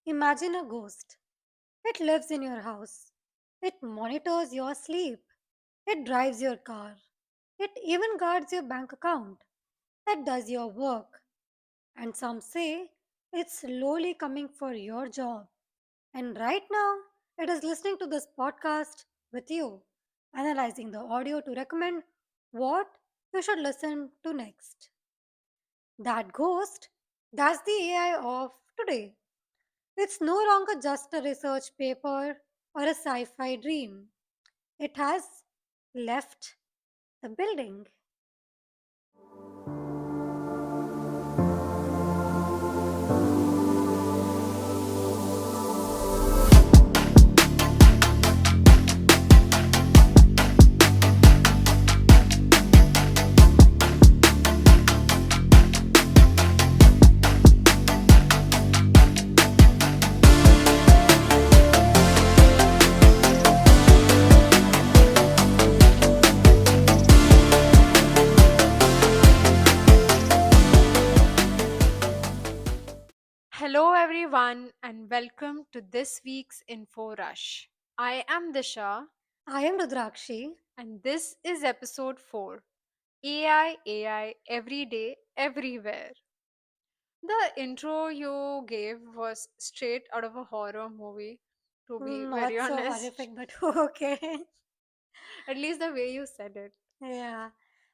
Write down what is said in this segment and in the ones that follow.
Imagine a ghost. It lives in your house. It monitors your sleep. It drives your car. It even guards your bank account. It does your work. And some say it's slowly coming for your job. And right now, it is listening to this podcast with you, analyzing the audio to recommend what you should listen to next. That ghost, that's the AI of today. It's no longer just a research paper or a sci fi dream. It has left the building. Hello, everyone, and welcome to this week's Info Rush. I am Disha, I am Rudrakshi. and this is episode 4 AI Every Day, Everywhere. The intro you gave was straight out of a horror movie, to be very Not so honest. horrific, but okay. At least the way you said it. Yeah.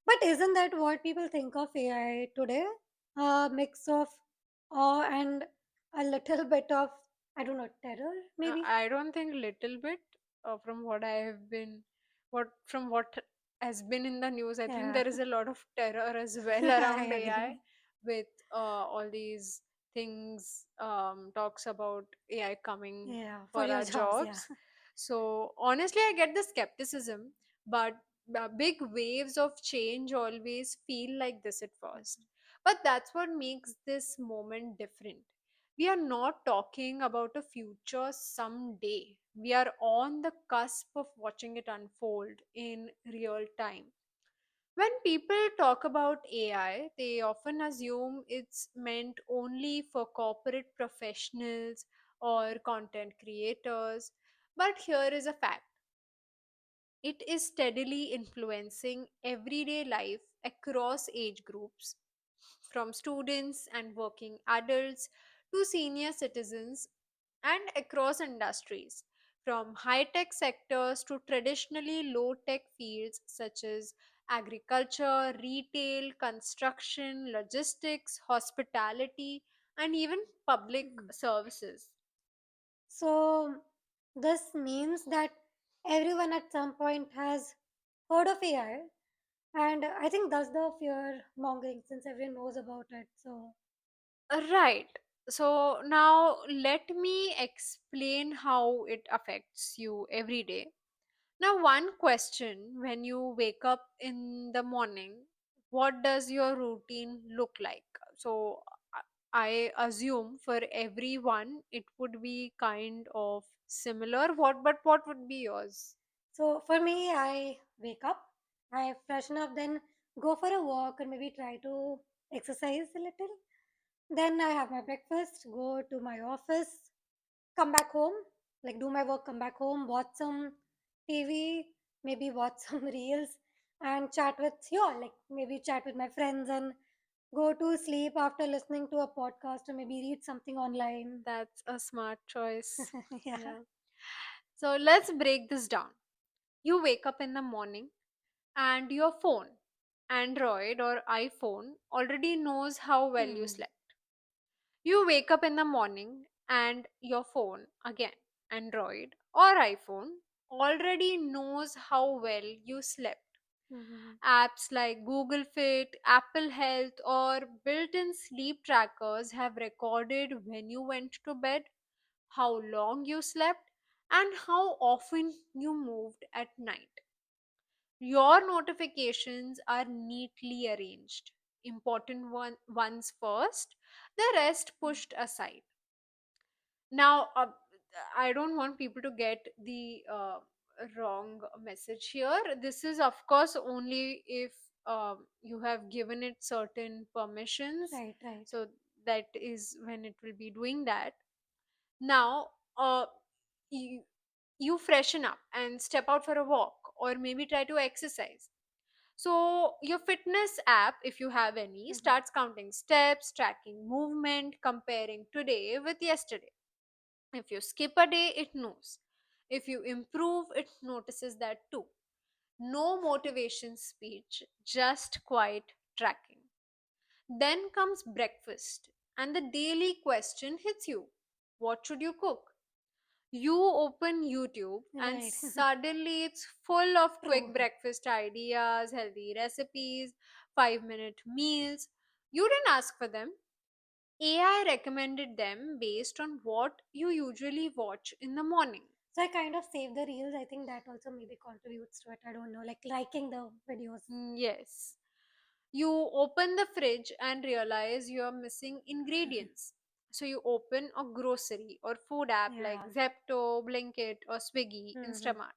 But isn't that what people think of AI today? A mix of awe and a little bit of, I don't know, terror, maybe? I don't think little bit from what I have been, what has been in the news. I think Yeah. there is a lot of terror as well I around AI agree. with all these things. Talks about AI coming Yeah, for for your our jobs, yeah. jobs. So honestly, I get the skepticism, but big waves of change always feel like this at first. But that's what makes this moment different. We are not talking about a future someday. We are on the cusp of watching it unfold in real time. When people talk about AI, they often assume it's meant only for corporate professionals or content creators. But here is a fact: it is steadily influencing everyday life across age groups, from students and working adults to senior citizens, and across industries, from high tech sectors to traditionally low tech fields such as agriculture, retail, construction, logistics, hospitality, and even public Mhm. services. So, this means that everyone at some point has heard of AI, and I think that's the fear mongering since everyone knows about it. So, Right. So now let me explain how it affects you every day. Now, one question: when you wake up in the morning, what does your routine look like? So, I assume for everyone it would be kind of similar. What would be yours? so for me, I wake up, I freshen up, then go for a walk, and maybe try to exercise a little. Then I have my breakfast, go to my office, come back home, like do my work, come back home, watch some TV, maybe watch some reels, and chat with you all, like maybe chat with my friends and go to sleep after listening to a podcast or maybe read something online. That's a smart choice. Yeah. Yeah. So let's break this down. You wake up in the morning and your phone, Android or iPhone, already knows how well you Hmm. slept. You wake up in the morning and your phone, again, Android or iPhone, already knows how well you slept. Hmm. Apps like Google Fit, Apple Health, or built in sleep trackers have recorded when you went to bed, how long you slept, and how often you moved at night. Your notifications are neatly arranged. Important ones first, the rest pushed aside. Now, I don't want people to get the wrong message here. This is, of course, only if you have given it certain permissions. Right, right. So, that is when it will be doing that. Now, you, you freshen up and step out for a walk or maybe try to exercise. So, your fitness app, if you have any, Mhm. starts counting steps, tracking movement, comparing today with yesterday. If you skip a day, it knows. If you improve, it notices that too. No motivation speech, just quiet tracking. Then comes breakfast, and the daily question hits you: what should you cook? You open YouTube, and Right. suddenly it's full of True. quick breakfast ideas, healthy recipes, 5-minute meals. You didn't ask for them. AI recommended them based on what you usually watch in the morning. So I kind of save the reels. I think that also maybe contributes to it. I don't know, like liking the videos. Yes. You open the fridge and realize you're missing ingredients. So you open a grocery or food app like Yeah. Zepto, Blinkit, or Swiggy, Hmm. Instamart.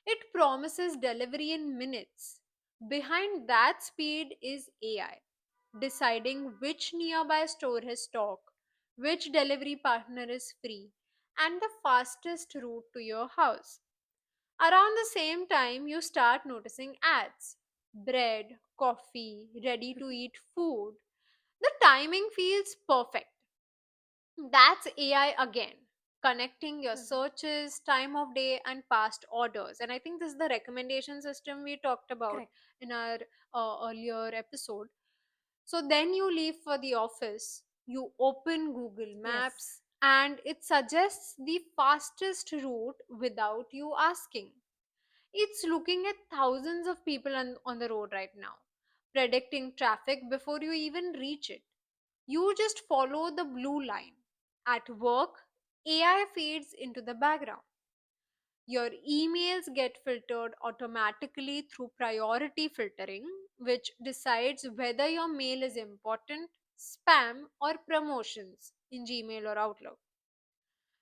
It promises delivery in minutes. Behind that speed is AI, deciding which nearby store has stock, which delivery partner is free, and the fastest route to your house. Around the same time, you start noticing ads: bread, coffee, ready to eat food. The timing feels perfect. That's AI again, connecting your Hmm. searches, time of day, and past orders. And I think this is the recommendation system we talked about Correct. in our earlier episode. So then you leave for the office, you open Google Yes. Maps, and it suggests the fastest route without you asking. It's looking at thousands of people on the road right now, predicting traffic before you even reach it. You just follow the blue line. At work, AI feeds into the background. Your emails get filtered automatically through priority filtering, which decides whether your mail is important, spam, or promotions in Gmail or Outlook.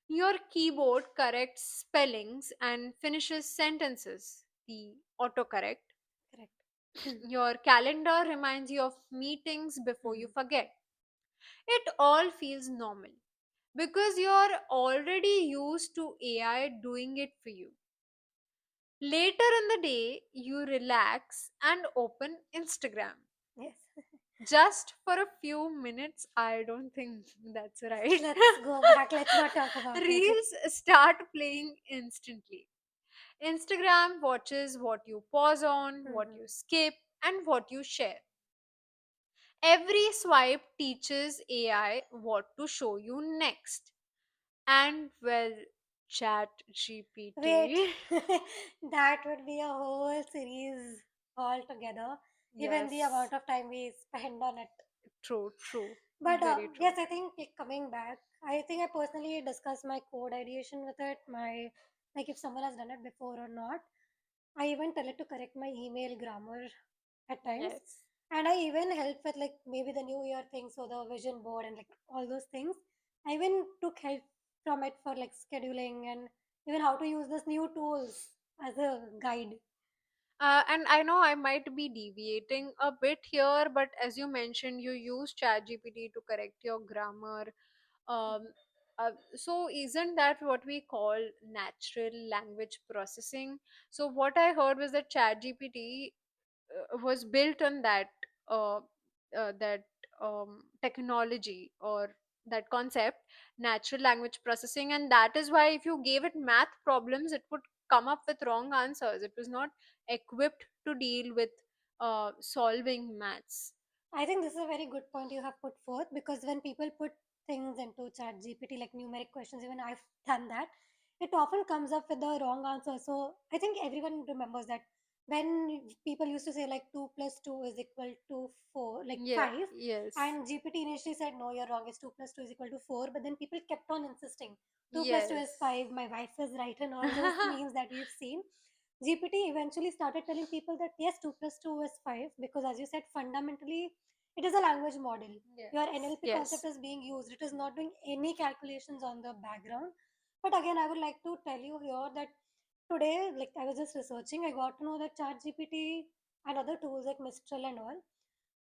Your keyboard corrects spellings and finishes sentences, the autocorrect. Correct. Your calendar reminds you of meetings before you Hmm. forget. It all feels normal because you're already used to AI doing it for you. Later in the day, you relax and open Instagram. Yes. Just for a few minutes, I don't think that's right. Let's go back. Let's not talk about it. Reels start playing instantly. Instagram watches what you pause on, what Hmm. you skip, and what you share. Every swipe teaches AI what to show you next. And well, Chat Wait, GPT. that would be a whole series altogether, given the Yes, amount of time we spend on it. true, true, But very yes, true. I think like, coming back, I think I personally discuss my code ideation with it, my like if someone has done it before or not. I even tell it to correct my email grammar at times. Yes. And I even help with like maybe the new year things or the vision board and like all those things. I even took help from it for like scheduling and even how to use this new tools as a guide. And I know I might be deviating a bit here, but as you mentioned, you use ChatGPT to correct your grammar. Um, so isn't that what we call natural language processing? So what I heard was that ChatGPT was built on uh, that technology or that concept, natural language processing, and that is why if you gave it math problems, it would come up with wrong answers. It was not equipped to deal with solving maths. I think this is a very good point you have put forth because when people put things into chat GPT like numeric questions, even I've done that, it often comes up with the wrong answer. So I think everyone remembers that when people used to say like 2 plus 2 is equal to 4, like Yeah, 5, yes, and GPT initially said, no, you're wrong, it's 2 plus 2 is equal to 4, but then people kept on insisting 2 plus 2 is yes, 5, my wife is right, and all those memes that we've seen. GPT eventually started telling people that yes, 2 plus 2 is 5 because, as you said, fundamentally it is a language model. Your yes, NLP concept yes. is being used, it is not doing any calculations on the background. But again, I would like to tell you here that today, like I was just researching, I got to know that ChatGPT and other tools like Mistral and all,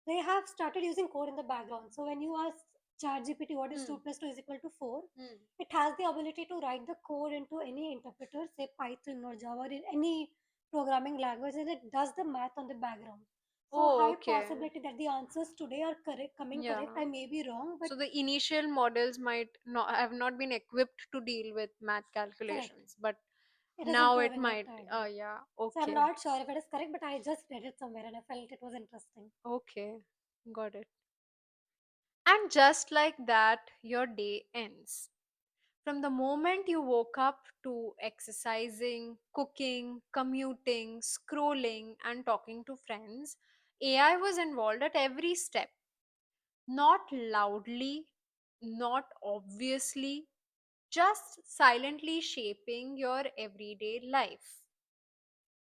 they have started using code in the background. So when you ask ChatGPT, what is 2 Hmm. plus 2 is equal to 4, Hmm. it has the ability to write the code into any interpreter, say Python or Java or in any programming language, and it does the math on the background. So Oh, high okay. possibility that the answers today are correct, coming correct. Yeah. I may be wrong, but So the initial models might not have not been equipped to deal with math correct. calculations, but It is now it improving with might. time. Yeah. So I'm Okay. not sure if it is correct, but I just read it somewhere and I felt it was interesting. Okay. Got it. And just like that, your day ends. From the moment you woke up to exercising, cooking, commuting, scrolling, and talking to friends, AI was involved at every step. Not loudly, not obviously, just silently shaping your everyday life.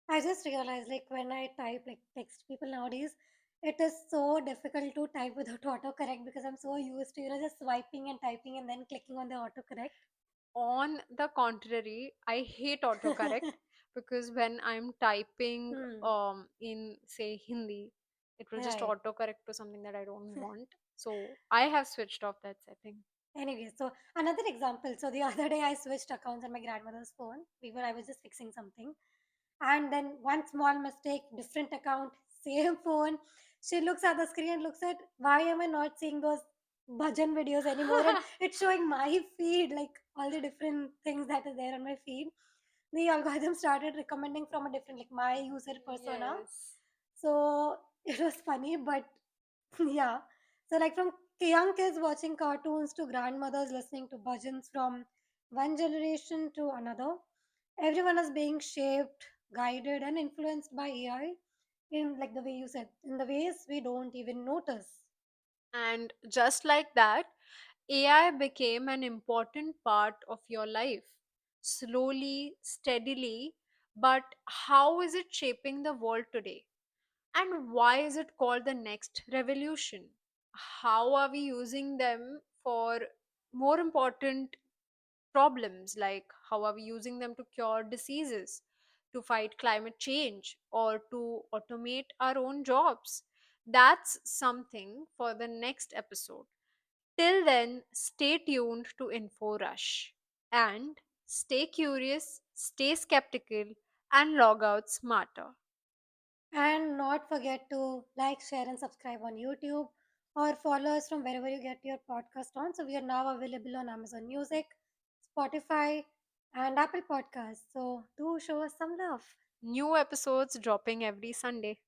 I just realized like when I type like text people nowadays, it is so difficult to type without autocorrect because I'm so used to, just swiping and typing and then clicking on the autocorrect. On the contrary, I hate autocorrect because when I'm typing Hmm. in say Hindi, it will just Right. autocorrect to something that I don't want. So I have switched off that setting. Anyway, so another example. So the other day I switched accounts on my grandmother's phone. I was just fixing something. And then one small mistake, different account, same phone. She looks at the screen and looks at why am I not seeing those bhajan videos anymore? And it's showing my feed, like all the different things that is there on my feed. The algorithm started recommending from a different, like my user persona. Yes. So it was funny, but yeah. So like from young kids watching cartoons to grandmothers listening to bhajans, from one generation to another, everyone is being shaped, guided, and influenced by AI in, like the way you said, in the ways we don't even notice. And just like that, AI became an important part of your life. Slowly, steadily, but how is it shaping the world today? And why is it called the next revolution? How are we using them for more important problems, like how are we using them to cure diseases, to fight climate change, or to automate our own jobs? That's something for the next episode. Till then, stay tuned to Info Rush and stay curious, stay skeptical, and log out smarter. And not forget to like, share, and subscribe on YouTube or follow us from wherever you get your podcast on. So we are now available on Amazon Music, Spotify, and Apple Podcasts. So do show us some love. New episodes dropping every Sunday.